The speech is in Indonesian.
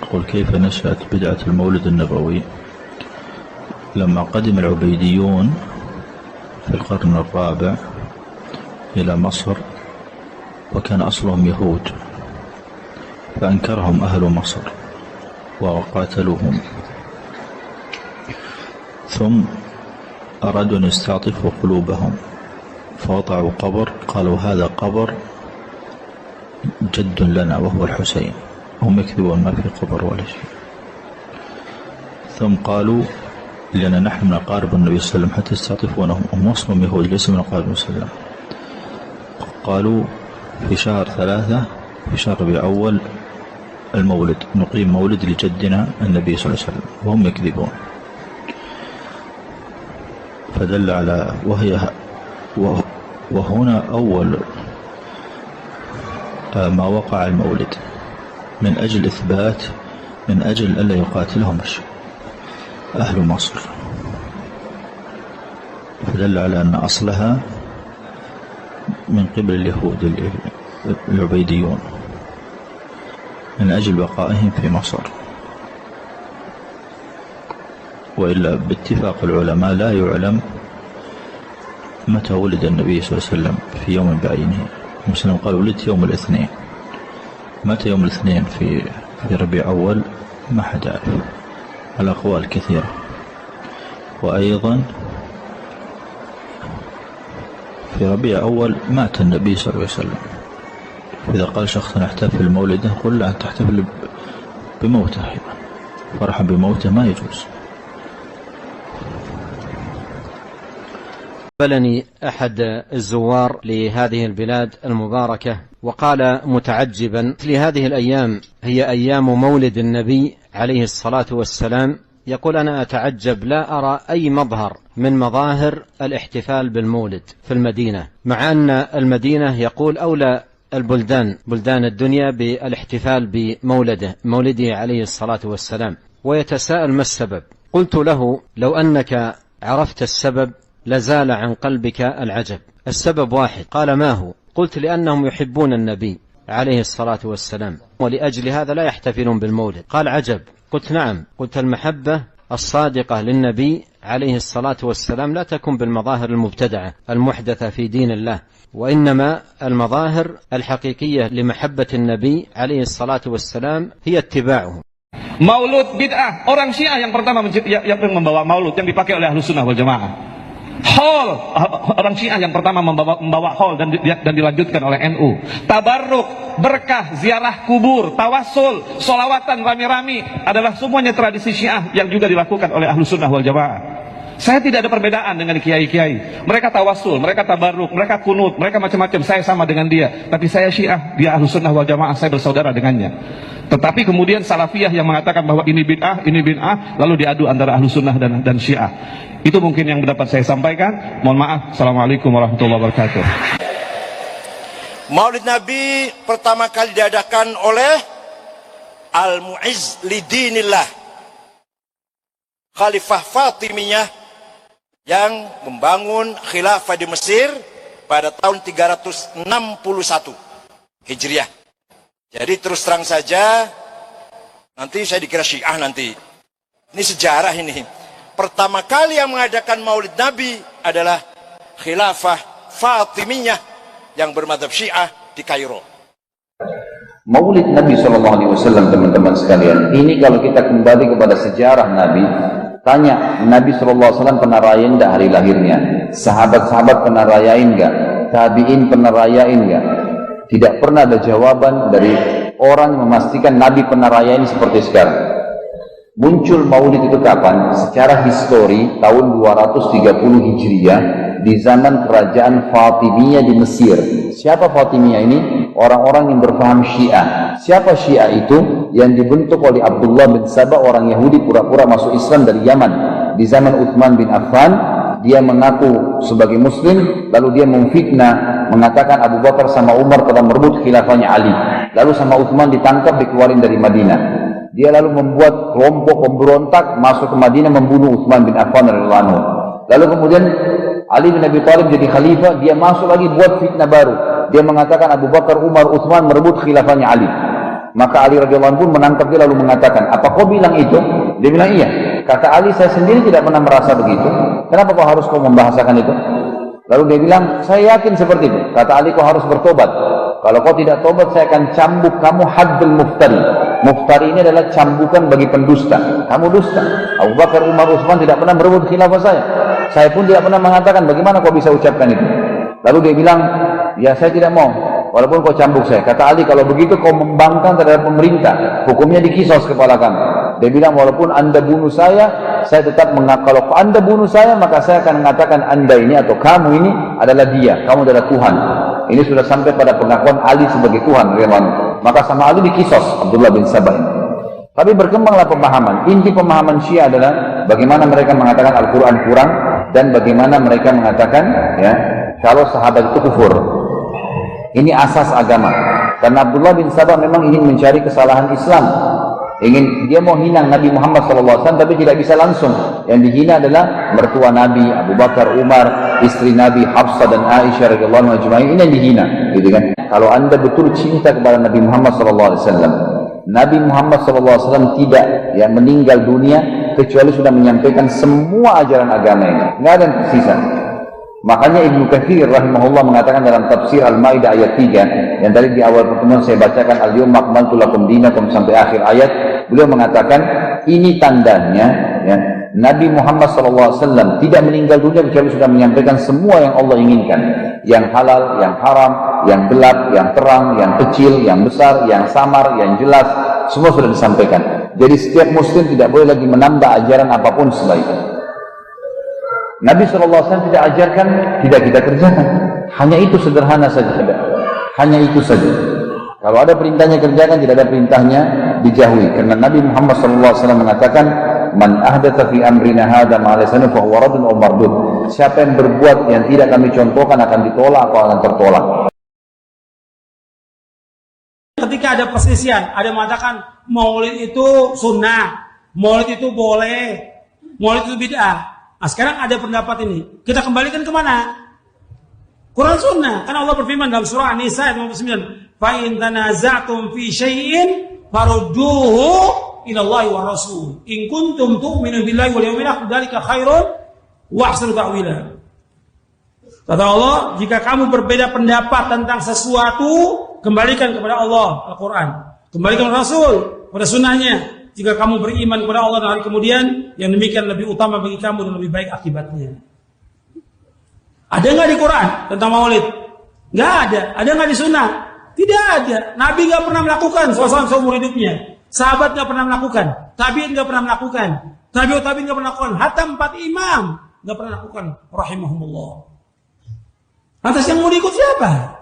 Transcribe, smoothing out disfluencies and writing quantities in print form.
يقول: كيف نشأت بدعة المولد النبوي؟ لما قدم العبيديون في القرن الرابع إلى مصر، وكان أصلهم يهود، فأنكرهم أهل مصر وقاتلوهم، ثم أرادوا أن يستعطفوا قلوبهم فوضعوا قبر، قالوا: هذا قبر جد لنا وهو الحسين. هم يكذبون، ما في قبر ولا شيء. ثم قالوا: لأن نحن من أقارب النبي صلى الله عليه وسلم حتى يستعطفونهم، هم أصلهم يهود ليس من أقارب النبي صلى الله عليه وسلم. قالوا: في شهر 3 في شهر ربيع أول المولد، نقيم مولد لجدنا النبي صلى الله عليه وسلم، وهم يكذبون. فدل على وهنا أول ما وقع المولد من أجل إثبات، من أجل ألا يقاتلهم أهل مصر، فدل على أن أصلها من قبل اليهود العبيديون من أجل بقائهم في مصر. وإلا باتفاق العلماء لا يعلم متى ولد النبي صلى الله عليه وسلم في يوم بعينه. المسلم قال: ولدت يوم الاثنين. متى يوم الاثنين في ربيع أول ما حد يعرف، على أقوال كثيرة. وأيضا في ربيع أول مات النبي صلى الله عليه وسلم. إذا قال شخص نحتفل مولده، قل: لا، تحتفل بموته، فرحا بموته ما يجوز. قابلني أحد الزوار لهذه البلاد المباركة وقال متعجبا: لهذه الأيام هي أيام مولد النبي عليه الصلاة والسلام. يقول: أنا أتعجب، لا أرى أي مظهر من مظاهر الاحتفال بالمولد في المدينة، مع أن المدينة يقول أولى بلدان الدنيا بالاحتفال بمولده عليه الصلاة والسلام. ويتساءل: ما السبب؟ قلت له: لو أنك عرفت السبب لزال عن قلبك العجب. السبب واحد. قال: ما هو؟ قلت: لأنهم يحبون النبي عليه الصلاة والسلام، ولأجل هذا لا يحتفلون بالمولد. قال: عجب. قلت: نعم. قلت: المحبة الصادقة للنبي عليه الصلاة والسلام لا تكون بالمظاهر المبتدعة المحدثة في دين الله، وإنما المظاهر الحقيقية لمحبة النبي عليه الصلاة والسلام هي اتباعه. Maulud bid'ah. Orang Syiah yang pertama yang membawa maulud yang dipakai oleh Ahlus Sunnah wal Jamaah. Hol, orang Syiah yang pertama membawa hol dan dilanjutkan oleh NU. Tabarruk, berkah, ziarah kubur, tawassul, solawatan rami-rami adalah semuanya tradisi Syiah yang juga dilakukan oleh Ahlus Sunnah wal Jamaah. Saya tidak ada perbedaan dengan kiai-kiai. Mereka tawassul, mereka tabarruk, mereka kunut, mereka macam-macam. Saya sama dengan dia, tapi saya Syiah, dia Ahlus Sunnah wal Jamaah, saya bersaudara dengannya. Tetapi kemudian Salafiyah yang mengatakan bahwa ini bid'ah, lalu diadu antara Ahlus Sunnah dan Syiah. Itu mungkin yang dapat saya sampaikan. Mohon maaf. Assalamualaikum warahmatullahi wabarakatuh. Maulid Nabi pertama kali diadakan oleh Al-Mu'izz Lidinillah, Khalifah Fatimiyah, yang membangun khilafah di Mesir pada tahun 361 Hijriah. Jadi terus terang saja, nanti saya dikira Syiah nanti. Ini sejarah ini. Pertama kali yang mengadakan Maulid Nabi adalah khilafah Fatimiyah yang bermadzhab Syiah di Kairo. Maulid Nabi SAW, teman-teman sekalian, ini kalau kita kembali kepada sejarah Nabi, tanya Nabi SAW pernah rayain enggak hari lahirnya? Sahabat-sahabat pernah rayain enggak? Tabi'in pernah rayain enggak? Tidak pernah ada jawaban dari orang yang memastikan Nabi pernah rayain seperti sekarang. Muncul maulid itu kapan? Secara histori tahun 230 Hijriah di zaman kerajaan Fatimiyah di Mesir. Siapa Fatimiyah ini? Orang-orang yang berpaham Syiah. Siapa Syiah itu? Yang dibentuk oleh Abdullah bin Sabah, orang Yahudi pura-pura masuk Islam dari Yaman. Di zaman Uthman bin Affan, dia mengaku sebagai Muslim, lalu dia memfitnah, mengatakan Abu Bakar sama Umar telah merebut khilafahnya Ali. Lalu sama Uthman ditangkap, dikeluarin dari Madinah. Dia lalu membuat kelompok pemberontak masuk ke Madinah membunuh Uthman bin Affan radhiyallahu anhu. Lalu kemudian Ali bin Abi Thalib jadi khalifah, dia masuk lagi buat fitnah baru. Dia mengatakan Abu Bakar, Umar, Uthman merebut khilafahnya Ali. Maka Ali radhiyallahu anhu pun menangkap dia lalu mengatakan, apa kau bilang itu? Dia bilang iya. Kata Ali, saya sendiri tidak pernah merasa begitu. Kenapa kau harus membahasakan itu? Lalu dia bilang, saya yakin seperti itu. Kata Ali, kau harus bertobat. Kalau kau tidak tobat, saya akan cambuk kamu haddul muftari. Muftari ini adalah cambukan bagi pendusta. Kamu dusta. Abu Bakar, Umar, Utsman tidak pernah merebut khilafah saya. Saya pun tidak pernah mengatakan, bagaimana kau bisa ucapkan itu? Lalu dia bilang, ya saya tidak mau. Walaupun kau cambuk saya. Kata Ali, kalau begitu kau membangkang terhadap pemerintah. Hukumnya dikisos kepala kamu. Dia bilang, walaupun anda bunuh saya tetap mengaku. Kalau anda bunuh saya, maka saya akan mengatakan anda ini atau kamu ini adalah dia. Kamu adalah Tuhan. Ini sudah sampai pada pengakuan Ali sebagai Tuhan. Maka sama Ali dikisos Abdullah bin Sabah ini. Tapi berkembanglah pemahaman. Inti pemahaman Syiah adalah bagaimana mereka mengatakan Al-Quran kurang dan bagaimana mereka mengatakan ya kalau sahabat itu kufur. Ini asas agama. Karena Abdullah bin Sabah memang ingin mencari kesalahan Islam. Dia mau hina Nabi Muhammad SAW tapi tidak bisa langsung. Yang dihina adalah mertua Nabi, Abu Bakar, Umar, istri Nabi, Hafsah dan Aisyah radhiyallahu anha ajma'in. Ini yang dihina, gitu kan? Kalau anda betul cinta kepada Nabi Muhammad SAW, Nabi Muhammad SAW tidak meninggal dunia kecuali sudah menyampaikan semua ajaran agama ini. Nggak ada yang tersisa. Makanya Ibnu Katsir rahimahullah mengatakan dalam tafsir Al-Maidah ayat 3 yang tadi di awal pertemuan saya bacakan al-yawma akmaltu lakum dinakum sampai akhir ayat, beliau mengatakan ini tandanya ya, Nabi Muhammad SAW tidak meninggal dunia kecuali sudah menyampaikan semua yang Allah inginkan, yang halal, yang haram, yang gelap, yang terang, yang kecil, yang besar, yang samar, yang jelas, semua sudah disampaikan. Jadi setiap muslim tidak boleh lagi menambah ajaran apapun setelah itu. Nabi SAW tidak ajarkan, tidak kita kerjakan. Hanya itu sederhana saja. Hanya itu saja. Kalau ada perintahnya kerjakan, tidak ada perintahnya dijauhi. Karena Nabi Muhammad SAW mengatakan, Man ahdatha fi amrina hadha ma laysa fa huwa raddun aw mardud. Siapa yang berbuat yang tidak kami contohkan akan ditolak atau akan tertolak. Ketika ada perselisihan, ada yang mengatakan maulid itu sunnah, maulid itu boleh, maulid itu bid'ah. Nah sekarang ada pendapat ini, kita kembalikan kemana? Quran sunnah. Karena Allah berfirman dalam surah An-Nisa ayat 59, fa in tanaza'tum fi syai'in farudduhu ila Allah wa Rasul. In kuntum tu'minu billahi wal yawmil akhir dzalika khairun wa ahsanu ta'wila. Kata Allah, jika kamu berbeda pendapat tentang sesuatu, kembalikan kepada Allah Al-Quran, kembalikan kepada Rasul, pada sunnahnya. Jika kamu beriman kepada Allah dan hari kemudian, yang demikian lebih utama bagi kamu dan lebih baik akibatnya. Ada nggak di Quran tentang maulid? Nggak ada. Ada nggak di sunnah? Tidak ada. Nabi nggak pernah melakukan seumur hidupnya. Sahabat nggak pernah melakukan. Tabi'in nggak pernah melakukan. Tabi'ut tabi'in nggak pernah melakukan. Hatta 4 imam nggak pernah melakukan. Rahimahumullah. Lantas yang mau diikut siapa?